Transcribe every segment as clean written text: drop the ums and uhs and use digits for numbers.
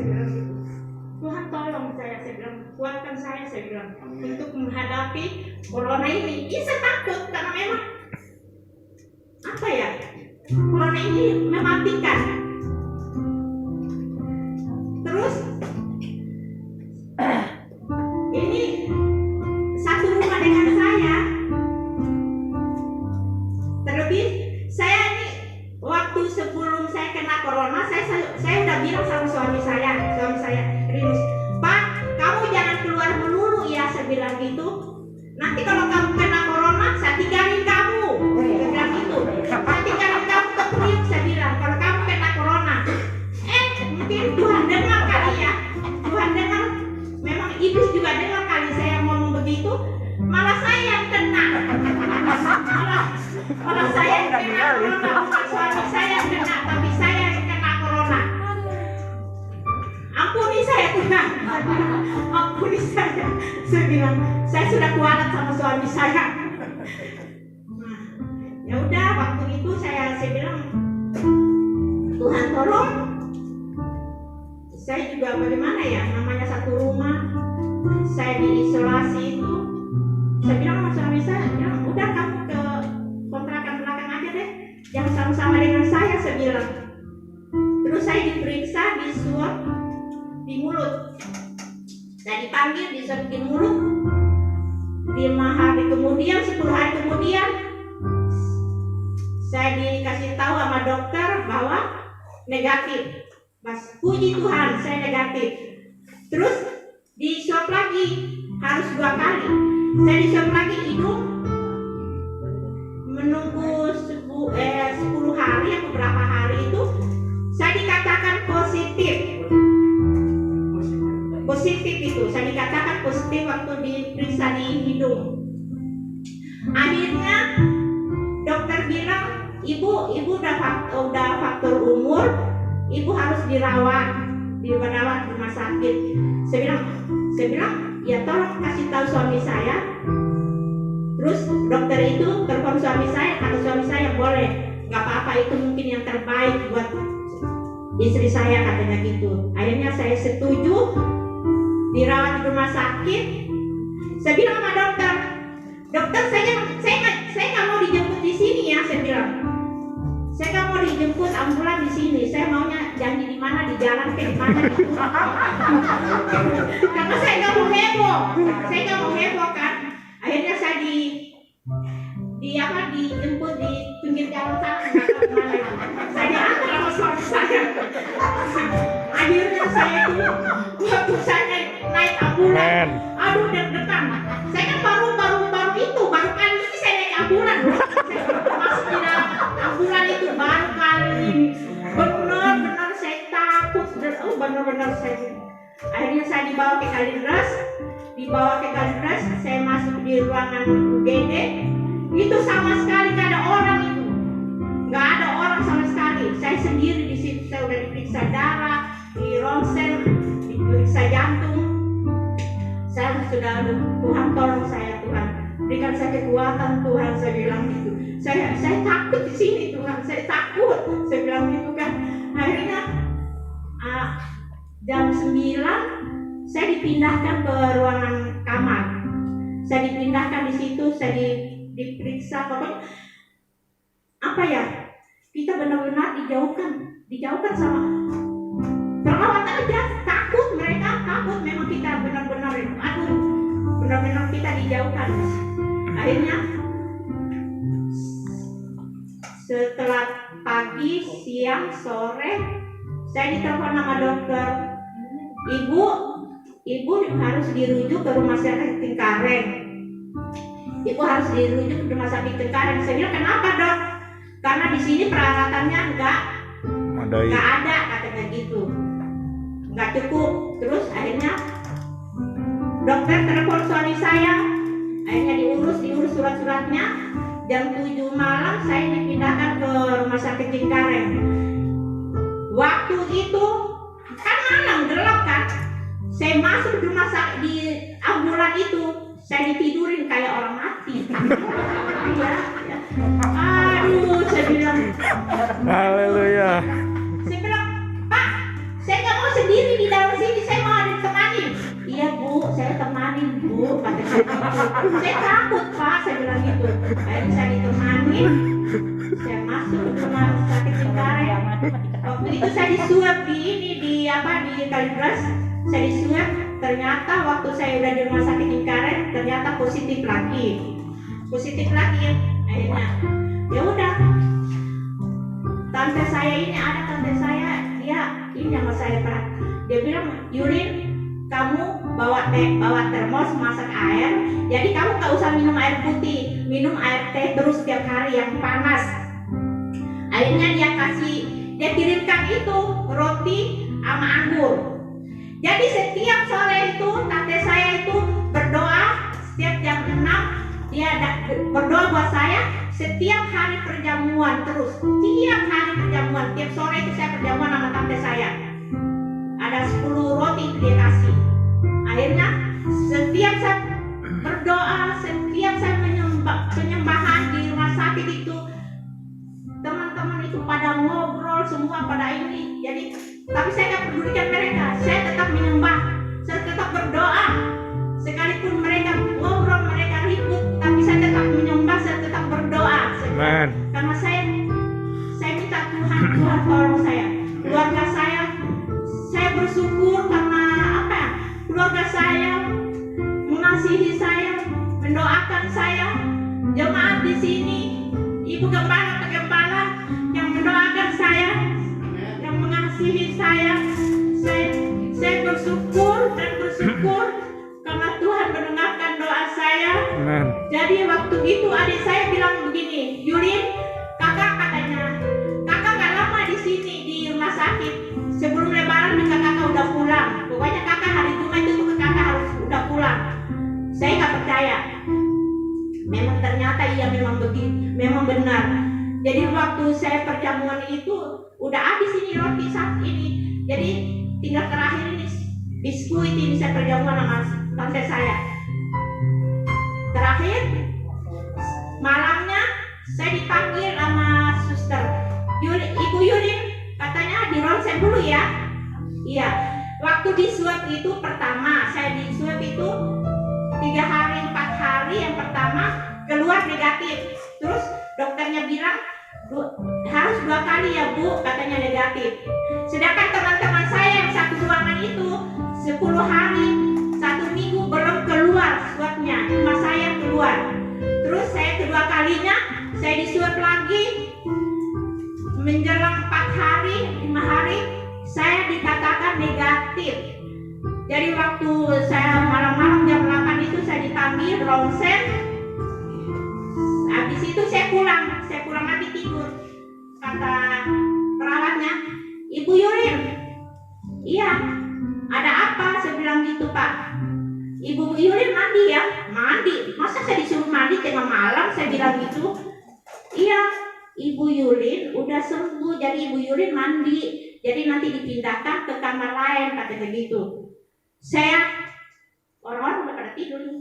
bilang gitu. Tuhan tolong saya bilang, kuatkan saya bilang untuk menghadapi corona ini. Iya, saya takut karena memang apa ya, corona ini mematikan. Terus ini satu rumah dengan saya. Terlebih saya ini waktu sebelum saya kena corona, saya udah bilang sama suami saya Rinus, Pak, kamu jangan keluar melulu ya, saya bilang gitu. Nanti kalau kamu kena corona, saya tinggalin kamu. Saya bilang gitu. Saya tinggalin kamu ke Priuk, saya bilang, kalau kamu kena corona. Mungkin Tuhan dengar kali ya. Tuhan dengar. Memang iblis juga dengar kali saya ngomong begitu. Malah saya yang kena. Malah saya yang kena corona. Bukan suami saya yang kena, tapi saya yang kena corona. Ampuni saya Tuhan. Ampuni saya. Saya bilang, saya sudah kualat sama suami saya. Nah, ya udah, waktu itu saya bilang, Tuhan tolong. Saya juga bagaimana ya, namanya satu rumah, saya diisolasi itu. Saya bilang sama suami saya, bilang, udah kamu ke kontrakan belakang aja deh, jangan sama-sama dengan saya bilang. Terus saya diperiksa, disuap di mulut. Saya dipanggil, disuap di mulut. 5 hari kemudian, 10 hari kemudian, saya dikasih tahu sama dokter bahwa negatif. Mas, puji Tuhan, saya negatif. Terus diswab lagi, harus 2 kali. Saya diswab lagi hidung, menunggu 10 hari atau berapa hari itu, saya dikatakan positif. Positif itu, saya dikatakan positif waktu diperiksa di hidung. Akhirnya dokter bilang, ibu udah faktor umur. Ibu harus dirawat di rumah sakit. Saya bilang, ya tolong kasih tahu suami saya. Terus dokter itu telepon suami saya, kata suami saya boleh, nggak apa-apa, itu mungkin yang terbaik buat istri saya, katanya gitu. Akhirnya saya setuju dirawat di rumah sakit. Saya bilang sama dokter saya nggak mau dijemput di sini ya, saya bilang. Saya nggak mau dijemput ambulan di sini. Saya maunya janji di mana, di jalan ke di mana gitu. Karena saya nggak mau heboh kan. Akhirnya saya dijemput di pinggir jalan sana. Saya diantar sama suami saya. Akhirnya saya waktu saya naik ambulan, aduh deg-degan. Saya kan baru kali ini saya naik ambulan. Masuk di dalam ambulan itu baru kali ini. Benar saya takut. Benar saya. Akhirnya saya dibawa ke Kalideres. Saya masuk di ruangan UGD. Itu sama sekali nggak ada orang itu. Nggak ada orang sama sekali. Saya sendiri di situ. Saya udah diperiksa darah, di ronsen, diperiksa jantung. Saya sudah, Tuhan tolong saya, Tuhan berikan saya kekuatan, Tuhan, saya bilang gitu. Saya takut di sini, Tuhan, saya takut, saya bilang gitu kan. Akhirnya jam 9 saya dipindahkan ke ruangan kamar. Saya dipindahkan di situ, saya diperiksa, pokoknya apa ya? Kita benar-benar dijauhkan sama perawat aja. Takut, mereka takut. Memang kita benar-benar kita dijauhkan. Akhirnya setelah pagi, siang, sore, saya ditelepon sama dokter. Ibu harus dirujuk ke rumah sakit Cengkareng. Ibu harus dirujuk ke rumah sakit Cengkareng. Saya bilang, kenapa dok? Karena di sini peralatannya nggak ada, katanya gitu, nggak cukup. Terus akhirnya dokter telepon suami saya. Akhirnya diurus surat-suratnya. Jam 7 malam saya dipindahkan ke rumah sakit Cengkareng. Waktu itu kan malam gelap kan. Saya masuk di rumah sakit, di ambulan itu saya ditidurin kayak orang mati. Ya. Aduh, saya bilang, haleluya. Saya bilang, Pak, saya nggak mau sendiri di dalam Saya takut Pak, saya bilang gitu. Akhirnya saya ditemani, saya masuk ke rumah sakit Cengkareng. Waktu itu saya disuap di Kalideres. Saya disuap, ternyata waktu saya udah di rumah sakit Cengkareng ternyata positif lagi. Akhirnya ya udah, tante saya dia ini sama saya Pak, dia bilang, Yulin, kamu bawa termos masak air, jadi kamu gak usah minum air putih, minum air teh terus setiap hari yang panas. Akhirnya dia kirimkan itu roti sama anggur. Jadi setiap sore itu tante saya itu berdoa setiap jam 6. Dia berdoa buat saya setiap hari perjamuan terus. Tiap sore itu saya perjamuan sama tante saya. Ada 10 roti itu dia kasih. Akhirnya setiap saya berdoa, setiap saya penyembahan di rumah sakit itu, teman-teman itu pada ngobrol semua pada ini. Jadi tapi saya tidak pedulikan mereka. Saya tetap menyembah, saya tetap berdoa. Sekalipun mereka ngobrol, mereka ribut, tapi saya tetap menyembah, saya tetap berdoa. Karena saya minta Tuhan tolong saya. Keluarga saya bersyukur karena keluarga saya mengasihi saya, mendoakan saya. Jemaat di sini, ibu gembala yang mendoakan saya, yang mengasihi saya. Saya bersyukur karena Tuhan mendengarkan doa saya. Amen. Jadi waktu itu adik saya bilang begini, Yulin, kakak nggak lama di sini di rumah sakit. Sebelum Lebaran kakak udah pulang. Pokoknya kakak hari Jumat itu kakak harus udah pulang. Saya nggak percaya. Memang ternyata iya memang begitu, memang benar. Jadi waktu saya perjamuan itu udah habis ini roti saat ini. Jadi tinggal terakhir ini biskuit ini saya perjamuan sama tante saya. Terakhir malamnya saya dipanggil sama suster, Ibu Yulin, katanya di ronsen dulu ya. Iya. Waktu disuap itu pertama, saya disuap itu 3 hari 4 hari, yang pertama keluar negatif. Terus dokternya bilang harus 2 kali ya Bu, katanya negatif. Sedangkan teman-teman saya yang satu ruangan itu 10 hari, 1 minggu belum keluar swabnya, cuma saya keluar. Terus saya kedua kalinya saya disuap lagi, menjelang 4 hari, 5 hari saya dikatakan negatif. Jadi waktu saya malam-malam jam 8 itu saya dipanggil ronsen. Habis itu saya pulang nanti tidur. Kata perawatnya, Ibu Yulin, iya, ada apa? Saya bilang gitu Pak. Ibu Yulin mandi ya? Mandi? Masa saya disuruh mandi tengah malam? Saya bilang gitu. Iya, Ibu Yulin udah sembuh, jadi Ibu Yulin mandi, jadi nanti dipindahkan ke kamar lain, katanya gitu. Orang-orang udah pada tidur nih.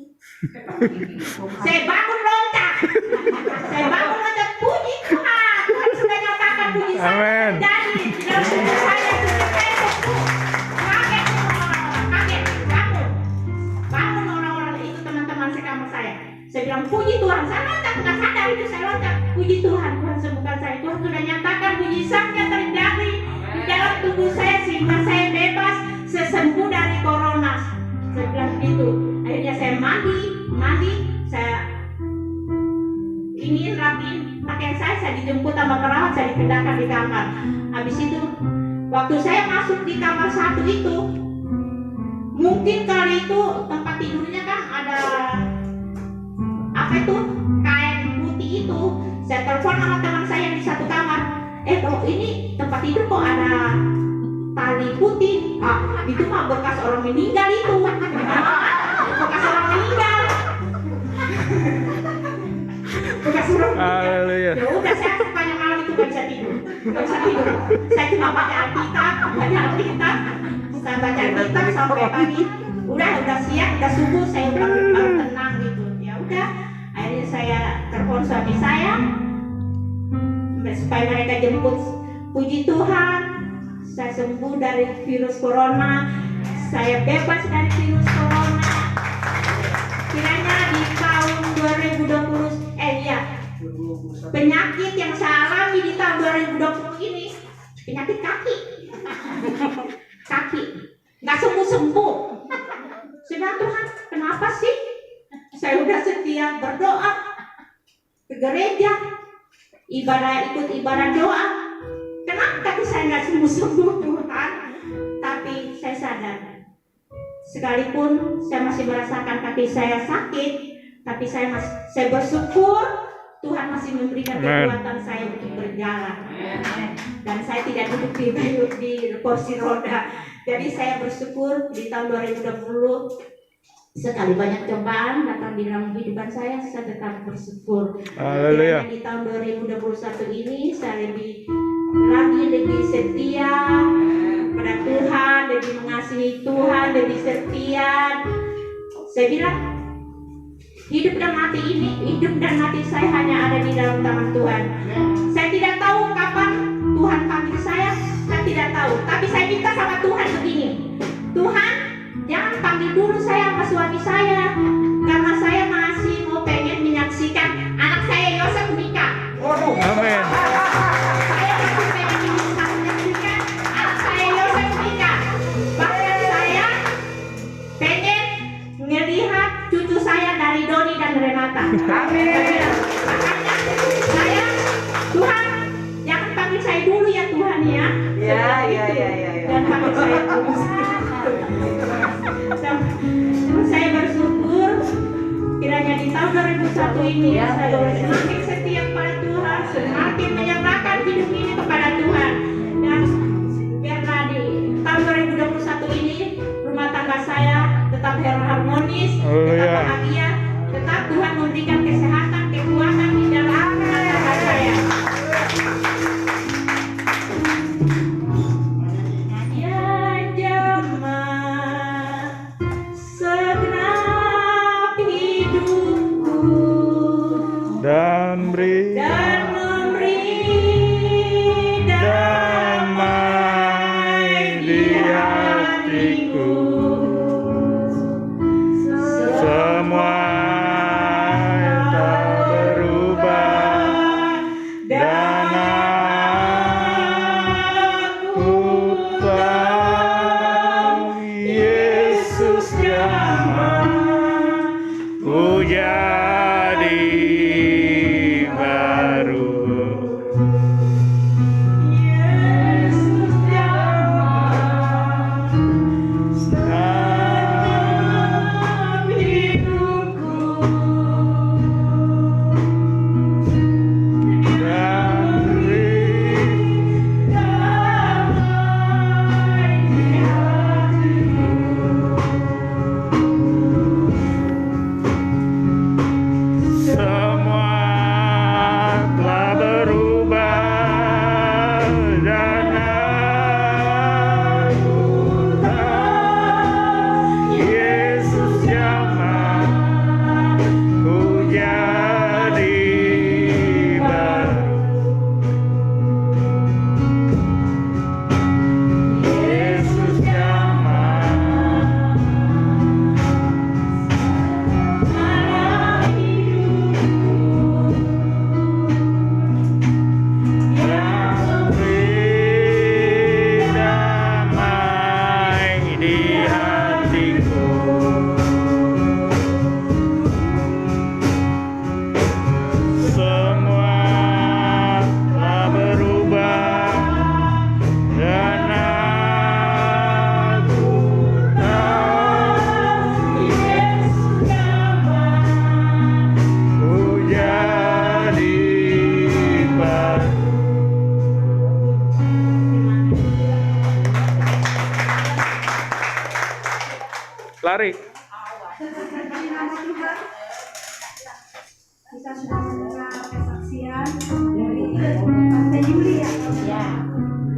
Saya bangun loncat, puji Tuhan, Tuhan sudah nyatakan puji saya terjadi di dalam tubuh saya. Kaget, bangun orang-orang itu, teman-teman sekamar saya. Saya bilang puji Tuhan, saya loncat, nggak sadar itu saya loncat. Puji Tuhan, Tuhan sembuhkan saya. Tuhan sudah nyatakan mujizatnya terjadi di dalam tubuh saya sehingga saya bebas, saya sembuh dari corona. Saya bilang gitu. Akhirnya saya mandi, saya ini rapiin pakaian saya dijemput sama perawat, saya dipindahkan di kamar. Habis itu, waktu saya masuk di kamar 1 itu, mungkin kali itu tempat tidurnya kan ada kain putih itu. Saya telepon sama teman saya yang di satu kamar. Kok ini tempat tidur kok ada tali putih? Itu mah bekas orang meninggal itu. Bekas orang meninggal. Haleluya. Ya udah, saya sepanjang malam itu nggak bisa tidur. Saya cuma baca Alkitab. Saya baca Alkitab sampai pagi. Udah siang, udah subuh, saya baru tenang gitu. Ya udah, akhirnya saya telepon suami saya supaya mereka jemput. Puji Tuhan, saya sembuh dari virus corona. Saya bebas dari virus corona. Kiranya 2020, penyakit yang saya alami di tahun 2020 ini, penyakit kaki. Kaki nggak sembuh-sembuh. Saya bilang, Tuhan, kenapa sih? Saya udah setia berdoa ke gereja, ikut ibadah doa. Kenapa kaki saya nggak sembuh-sembuh, Tuhan? Tapi saya sadar, sekalipun saya masih merasakan kaki saya sakit, tapi saya bersyukur Tuhan masih memberikan kekuatan saya untuk berjalan. Dan saya tidak duduk di kursi roda. Jadi saya bersyukur di tahun 2020 sekali banyak cobaan datang di dalam kehidupan saya tetap bersyukur. Haleluya. Di tahun 2021 ini saya lebih setia pada Tuhan, lebih mengasihi Tuhan, lebih setia. Saya bilang, hidup dan mati saya hanya ada di dalam tangan Tuhan. Saya tidak tahu kapan Tuhan panggil saya tidak tahu. Tapi saya minta sama Tuhan begini, Tuhan, jangan panggil dulu saya sama suami saya, karena saya masih mau pengen menyaksikan anak saya Yosef menikah. Amin. Saya masih pengen menyaksikan anak saya Yosef menikah. Bahkan saya pengen melihat cucu saya dari Doni dan Renata. Amin. Makanya saya, Tuhan, jangan panggil saya dulu ya Tuhan ya. Ya. Dan panggil saya dulu. Saya bersyukur kiranya di tahun 2001 ini saya semakin setia kepada Tuhan, semakin menyerahkan hidup ini kepada Tuhan. Dan biarlah di tahun 2021 ini rumah tangga saya tetap harmonis, tetap bahagia, tetap Tuhan memberikan kesehatan, kekuatan di dalam rumah tangga saya. Dan memberi damai di hatiku. Semua tak berubah dan aku tahu Yesus jamah ku jadi lari. Kita sudah mendengar kesaksian dari Tante Yuli ya.